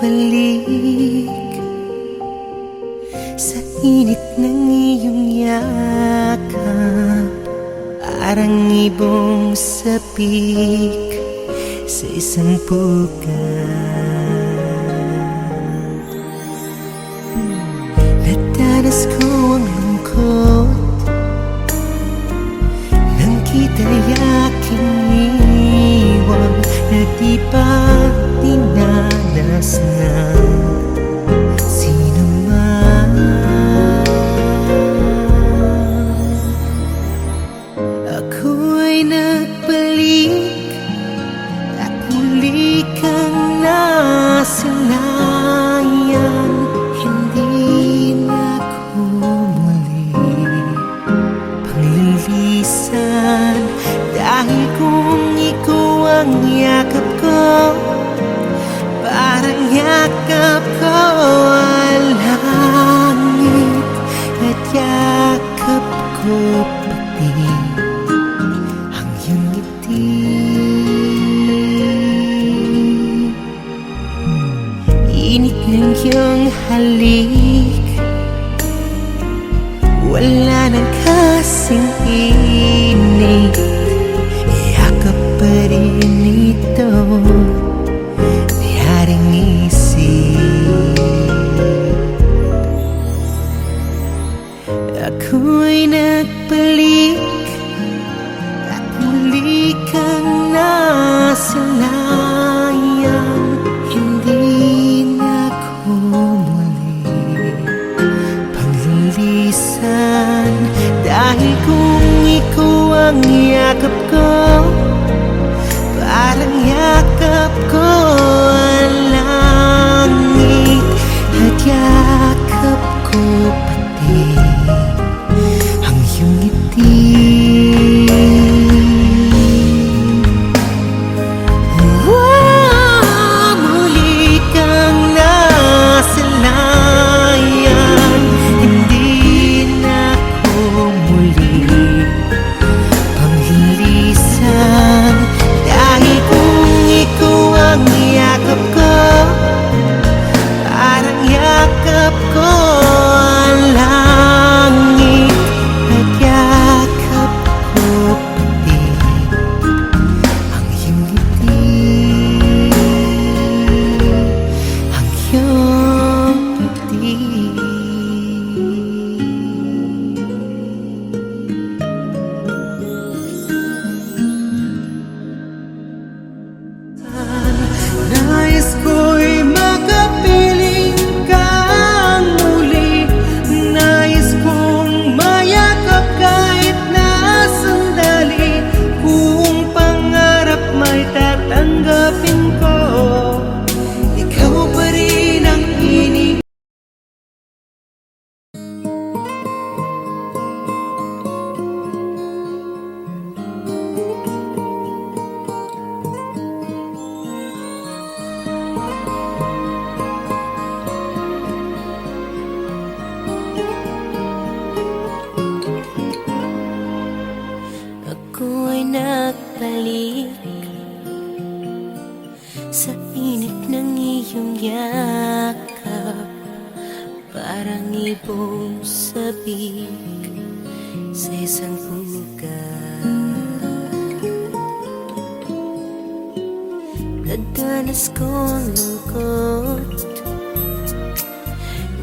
nagbalik sa init ng iyong yakap, parang ibong sapik sa isang pugad. Nadanas ko ang lungkot nang kita'y aking iwan, na di pa dinanas ng sino man. Ako'y nagbalik at muli kang nasilayan. Hindi na ako muli panglilisan, dahil kung ikaw ang yakap ko, parang yakap ko ang langit, at yakap ko pati ang iyong ngiti. Init ng iyong halik, wala nang kasing init, yakap pa rin ito, mayaring isip. Ako'y nagbalik at muli kang nasilayan. Hindi na ako muli panglilisan, dahil kung ikaw ang yakap ko, parang yakap ko ang langit, at yakap ko pati ang iyong ngiti. Muli kang nasilayan. Hindi na ako muli panglilisan, dahil kung ikaw ang yakap ko, parang yakap ko ang langit, at yakap ko pati ang iyong ngiti, ang iyong ngiti. Nais ko'y makapiling kang muli, nais kong mayakap kahit na sandali. Kung pangarap may tatanggapin ko, ikaw pa rin ang inig. Ako'y nagbalik sa init ng iyong yakap, parang ibong sabik sa isang pugad. Nadanas ko ang lungkot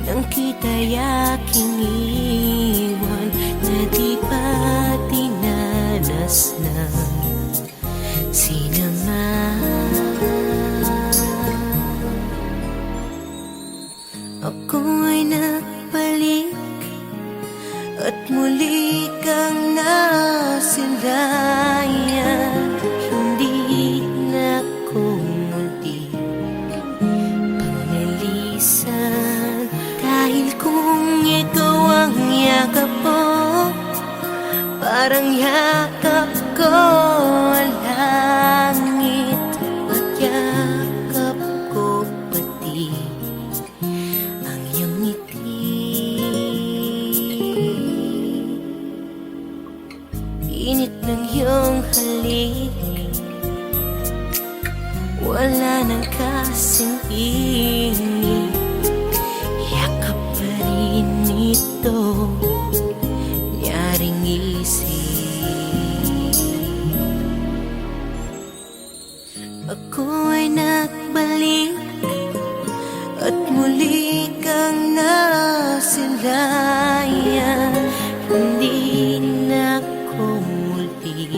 nang kita'y aking iwan, na di pa dinanas ng sino man. Ako'y nagbalik at muli kang nasilayan. Hindi na ako muli panglilisan, dahil kung ikaw ang yakap ko, parang yakap ko ang langit, at yakap ko pati ang iyong ngiti. Init ng iyong halik, wala nang kasing ingit. Yakap pa rin ito, nyaring isip. Ako ay nagbalik at muli kang nasilayan. Hindi na ako muli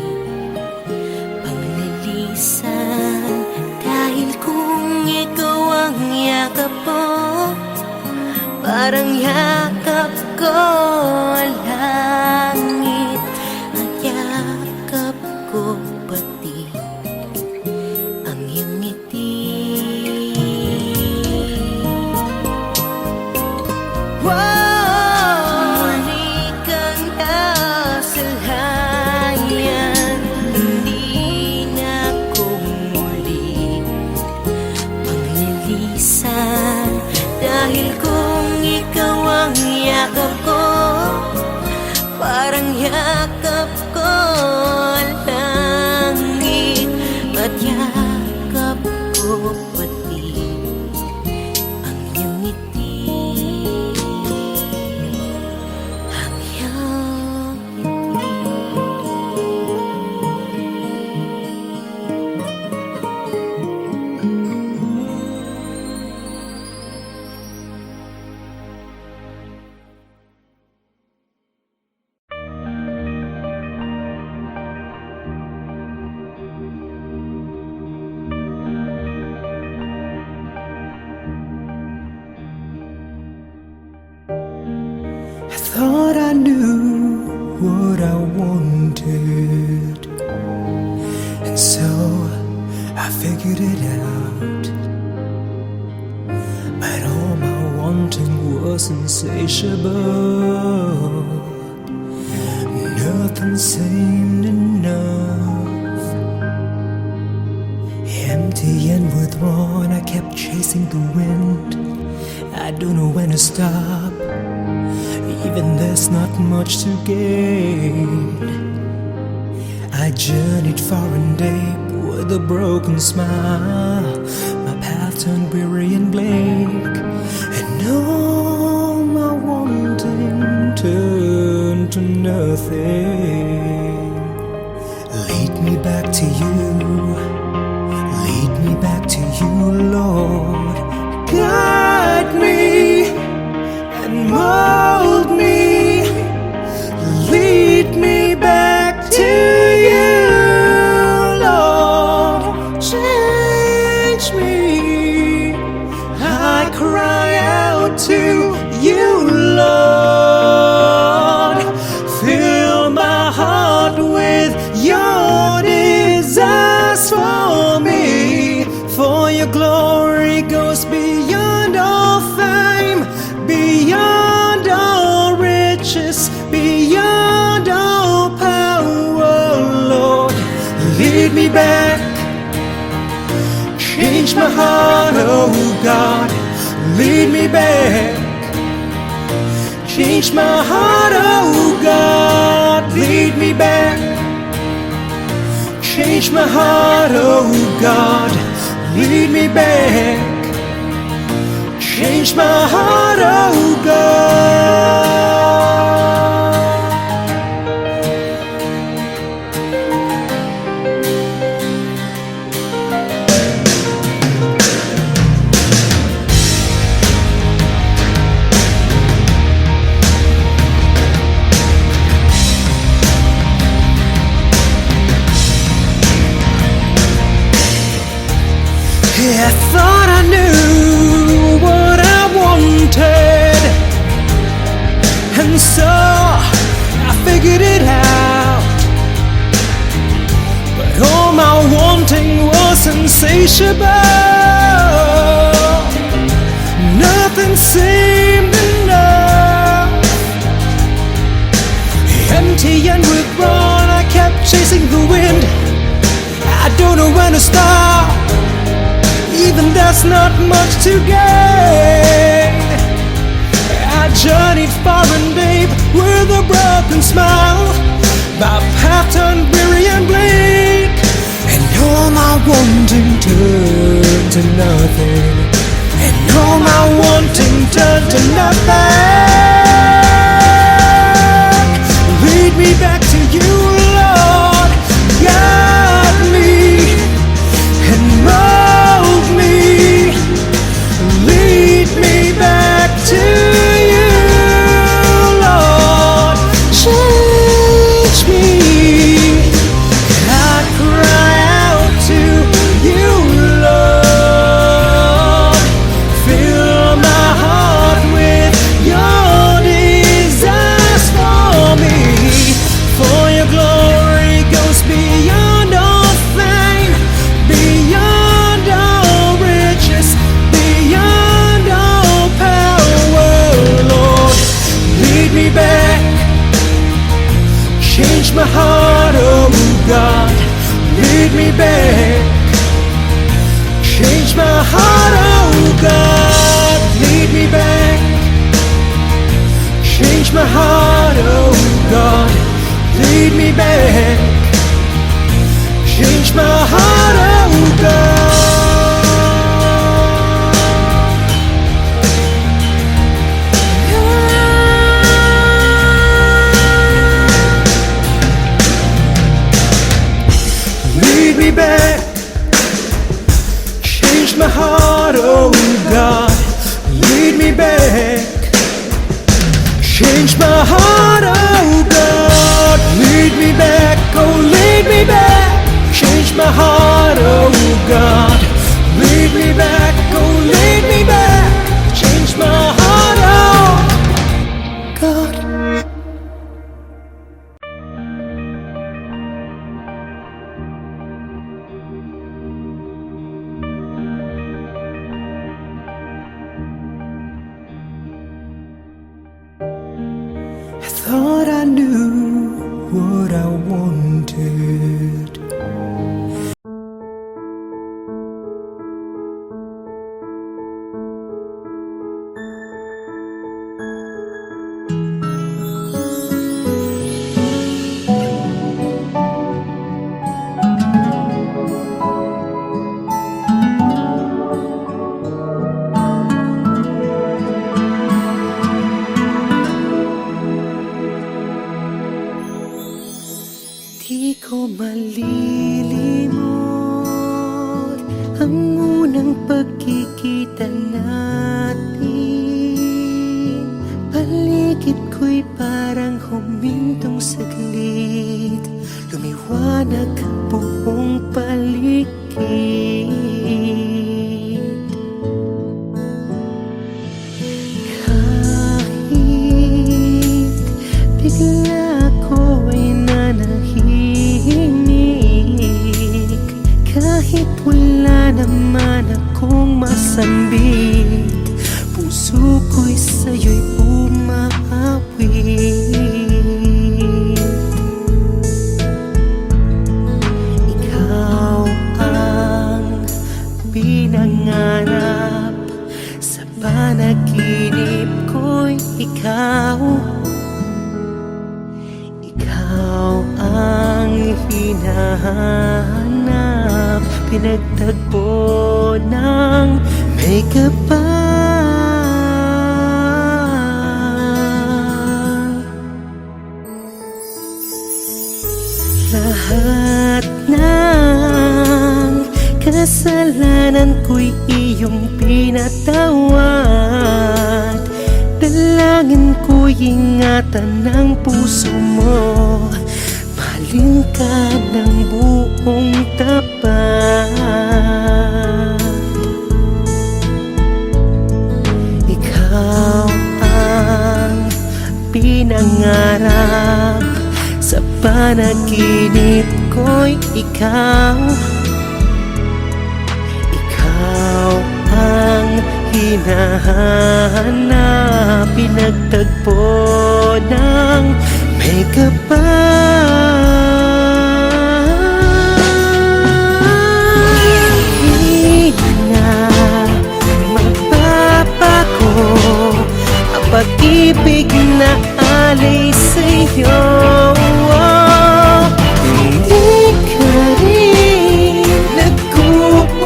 panglilisan, dahil kung ikaw ang yakap mo, parang yakap ko ang langit, at yakap ko pati ang iyong ngiti. Muli kang nasalayan, hindi na ako muli panglilisan, dahil kung ikaw ang yakap ko, parang yakap ko ang langit, at yakap ko pati ang iyong ngiti. Ang iyong I thought I knew what I wanted, and so I figured it out. But all my wanting was insatiable. Nothing seemed enough. Empty and withdrawn, I kept chasing the wind. I don't know when to stop, even there's not much to gain. I journeyed far and deep with a broken smile. My path turned weary and bleak, and all my wanting turned to nothing. Lead me back to you, lead me back to you, Lord. Guide me and mold me, lead me back to you, Lord. Change me, I cry out to you, Lord. Fill my heart with your desires for me, for your glory goes beyond all fame, beyond all riches, beyond all power, Lord. Lead me back, change my heart, oh God. Lead me back, change my heart, oh God. Lead me back, change my heart, oh God. Lead me back, change my heart, oh God. I thought I knew what I wanted, and so I figured it out. But all my wanting was insatiable. Nothing seemed enough. Empty and withdrawn, I kept chasing the wind. I don't know when to stop, even there's not much to gain. I journeyed far and deep with a broken smile. My path turned weary and bleak, and all my wanting turned to nothing, and all my wanting turned to nothing. Lead me back to you, Lord. Guide me and mold me. Lead me back to you, Lord. Change me. I cry out to you, Lord. Fill my heart with your desires for me. For your glory goes beyond all fame, beyond all riches, beyond all power, Lord. Lead me back, change my heart, oh God. Lead me back, change my heart, oh God. Lead me back, change my heart, oh God. Lead me back, change my heart, oh God. Lead me back, change my heart, oh God. Lead me back, change my heart, oh God. Lead me back, oh lead me back, change my heart, oh God. Lead me back, oh lead me back, change my heart, oh God. I thought I knew what I wanted. Di ko malilimot ang unang pagkikita natin. Paligid ko'y parang humintong saglit, lumiwanag ang buong paligid. Kahit bigla ko ay nanahimik, kahit wala naman akong masambit, puso ko'y sa'yo'y umaawit. Ikaw ang pinangarap sa panaginip ko'y ikaw. Ikaw ang hinahanap, pinagtagpo ng may kapal. Lahat ng kasalanan ko'y iyong pinatawad. Dalangin ko'y ingatan ng puso mo, mahalin ka ng buong tapat. Ikaw ang pinangarap sa panaginip ko'y ikaw. Ikaw ang hinahanap, pinagtagpo ng may kapal. Hindi na magbabago ang pag-ibig na alay sa'yo. Hindi ka rin nagkukulang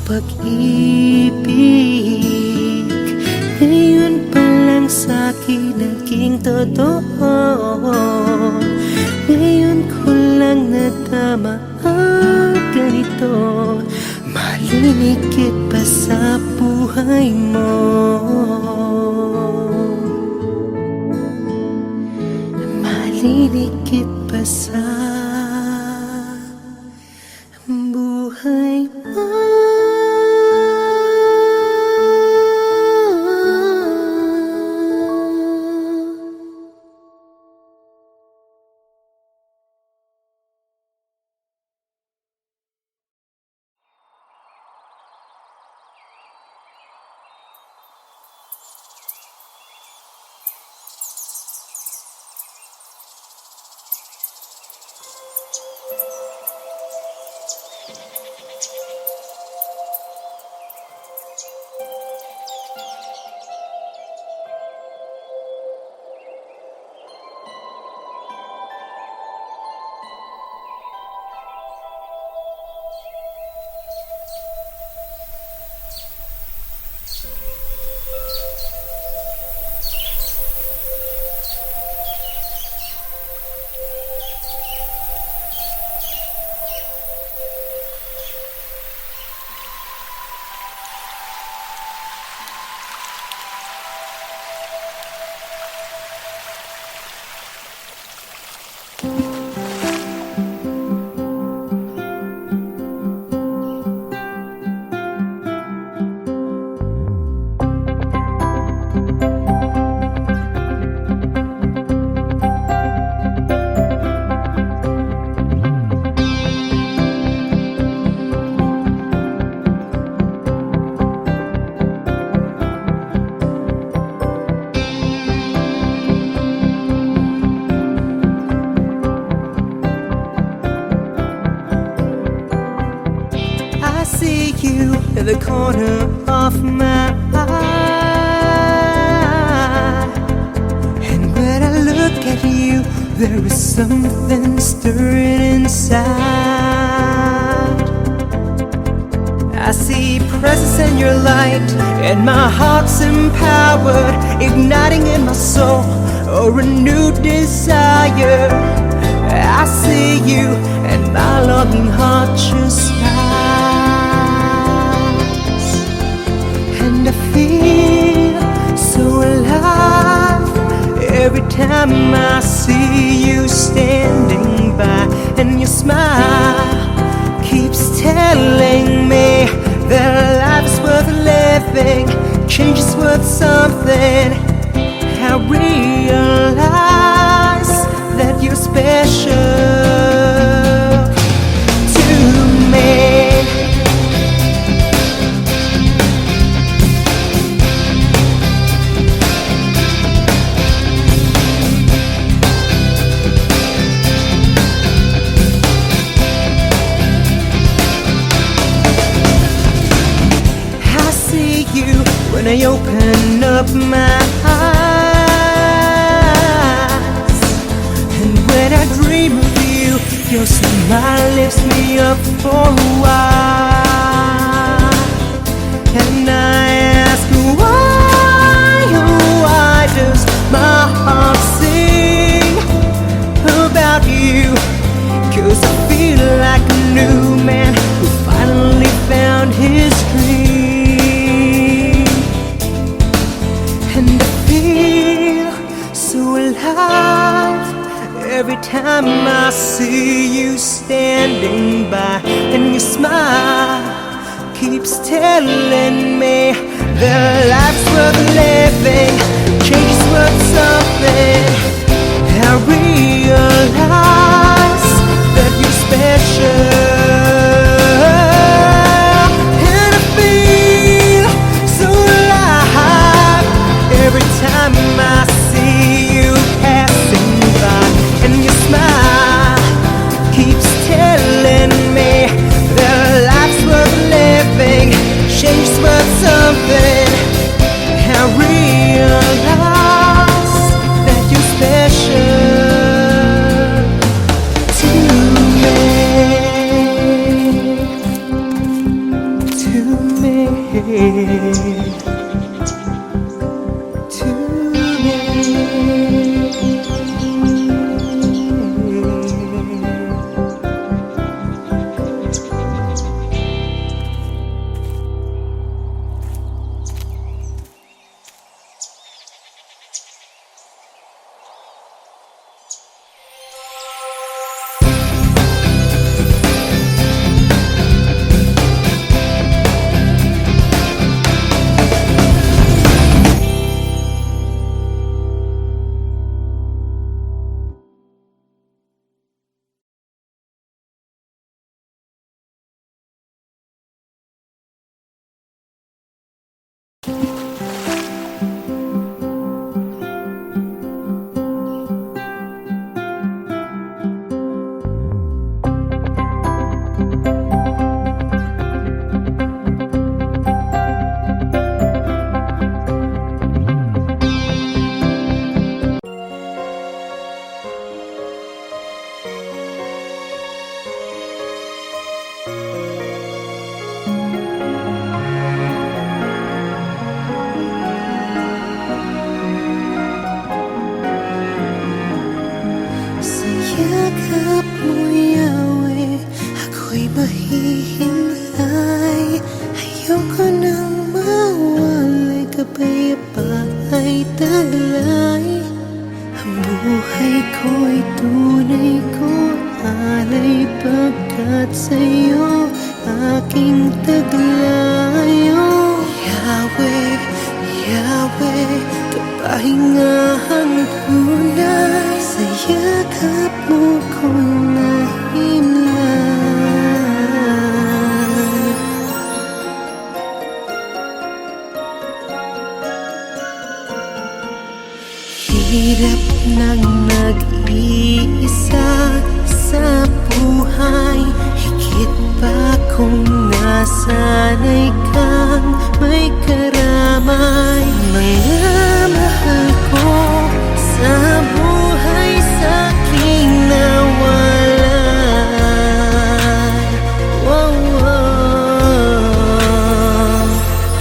pag-ibig ngayon pa lang sa'kin naging totoo. Ngayon ko lang natama ang ganito. Malinikit pa sa buhay mo. Malinikit pa sa buhay mo. I see you in the corner of my eye, and when I look at you, there is something stirring inside. I see presence in your light, and my heart's empowered, igniting in my soul a renewed desire. I see you, and my longing heart just cries, and I feel so alive every time I see you standing by, and your smile keeps telling me that life's worth living, change is worth something. I realize that you're special to me. I see you when I open up my eyes, and when I dream of you, your smile lifts me up for a while. And I ask why, oh why does my heart sing about you? 'Cause I feel like a new man who finally found his dream, and I feel so alive every time I see you standing by, and your smile keeps telling me that life's worth living, change is worth something. I realize that you're special, and I feel so alive every time I see you passing by, and your smile keeps telling me that life's worth living, change is worth something. I realize that you're special to me. Sa yakap mo, Yahweh, ako'y mahihimlay. Ayoko nang mawalay, kapayapa'y taglay. Ang buhay ko'y tunay ko alay, pagkat sa'yo aking taglay. Oh, Yahweh, Yahweh, kapahingahang tunay. Sa yakap mo ko'y nahimlay. Hirap ng nag-iisa sa buhay, higit pa kung nasanay kang may karamay. Mga mahal ko sa buhay, sa'king nawalay. Wow, wow.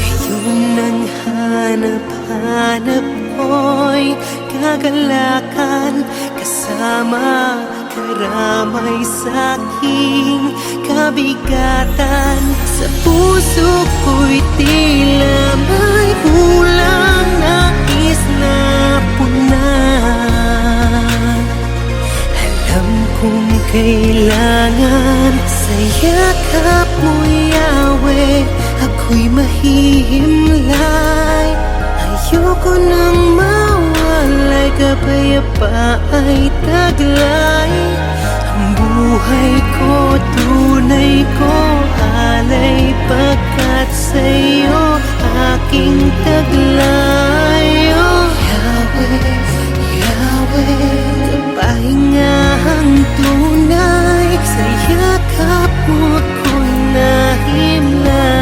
Ngayon ang hanap-hanap ko'y kagalakan, kasama karamay sa'king kabigatan. Sa puso ko'y tila may kulang, nais na punan. Alam kong kailangan sa yakap mo, Yahweh, ako'y mahihimlay. Ayoko nang mawalay, kapayapa'y taglay. Ang buhay ko, tunay ko alay, pagkat sa'yo aking taglay. Oh, Yahweh, Yahweh, kapahingahang tunay. Sa yakap mo ako'y nahimlay.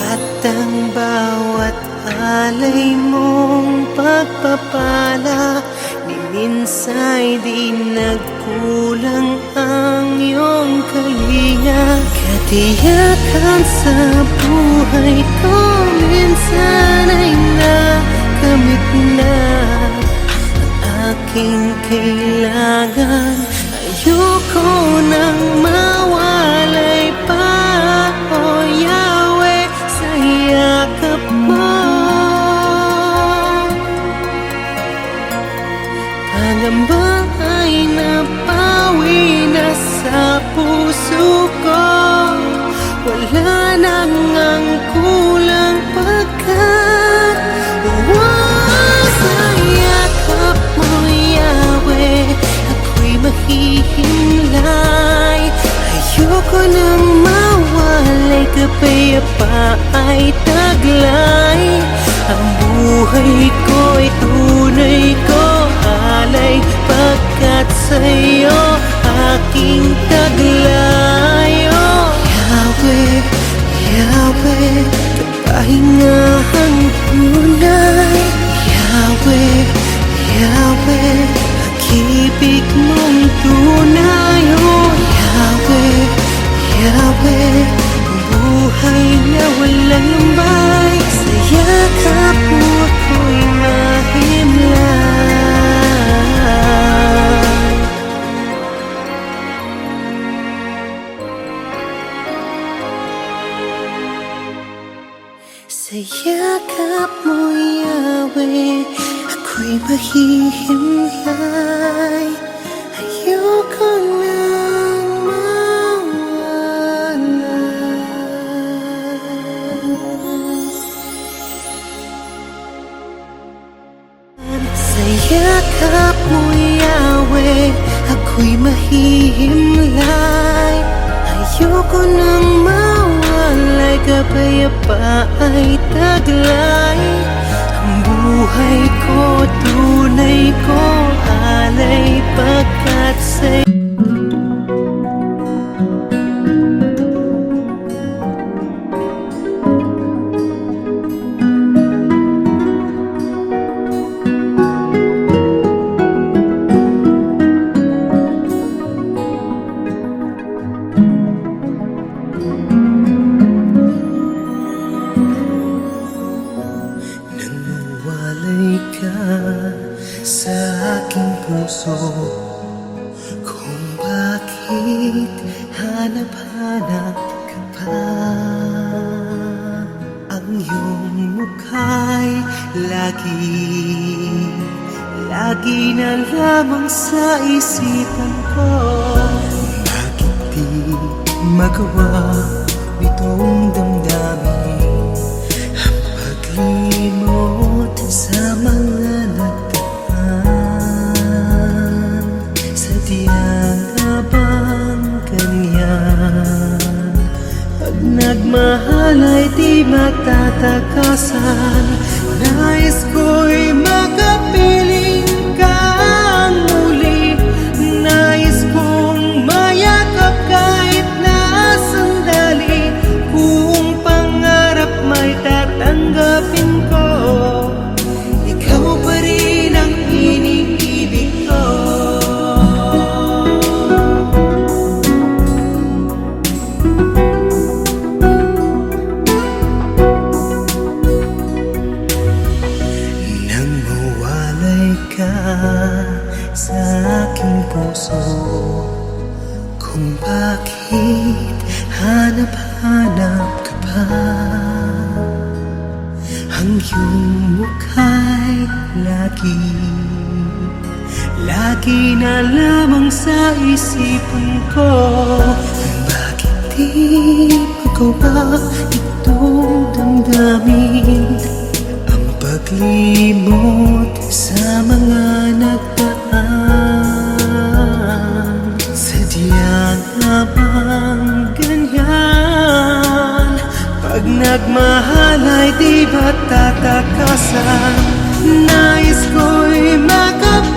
Tapat ang bawat alay mong pagpapala, ni minsa'y di nagkulang ang iyong kalinga. Katiyakan sa buhay ko, minsan ay nakamit na ang aking kailangan. Ayoko nang mawalay pa, oh Yahweh, sa yakap mo. Pangamba ay napawi na sa puso ko, wala nang ang kulang, pagkat sa yakap mo, Yahweh, ako'y mahihimlay. Ayoko nang mawalay, kapayapa'y taglay. Ang buhay ko'y tunay ko alay, pagkat sa'yo aking taglay. Oh, Yahweh, Yahweh, kapahingahang tunay. Yahweh, Yahweh, pag-ibig mong tunay. Oh, Yahweh, Yahweh, buhay na walang lumbay. Sa yakap mo ako'y mahimlay. Sa yakap mo, Yahweh, ako'y mahihimlay. Ayoko nang mawala. Sa yakap mo, Yahweh, ako'y mahihimlay. Ayoko nang mawalay, kapayapa'y taglay. Ang buhay ko, tunay ko, alay pagkat sa'yo. Walay ka sa aking puso, kung bakit hanap-hanap ka pa. Ang iyong mukha'y lagi na lamang sa isipan ko. Bakit di magawa nitong damdamin ang paglimot sa mga nagdaan? Sadyang nga bang ganyan? Pag nagmahal ay di matatakasan. Nais ko'y makapiling kang muli. Nais kong mayakap kahit na sandali. Kung pangarap may tatanggapin ko, ikaw pa rin ang iniibig ko. Nang mawalay ka sa aking puso, kung bakit hanap-hanap ka pa. Ang iyong mukha'y lagi na lamang sa isipan ko. Bakit di magawa itong damdamin ang paglimot sa mga nagdaan? Sadyang nga bang ganyan? Pag nagmahal ay di ba tatakasan? Nais ko'y makapagpalit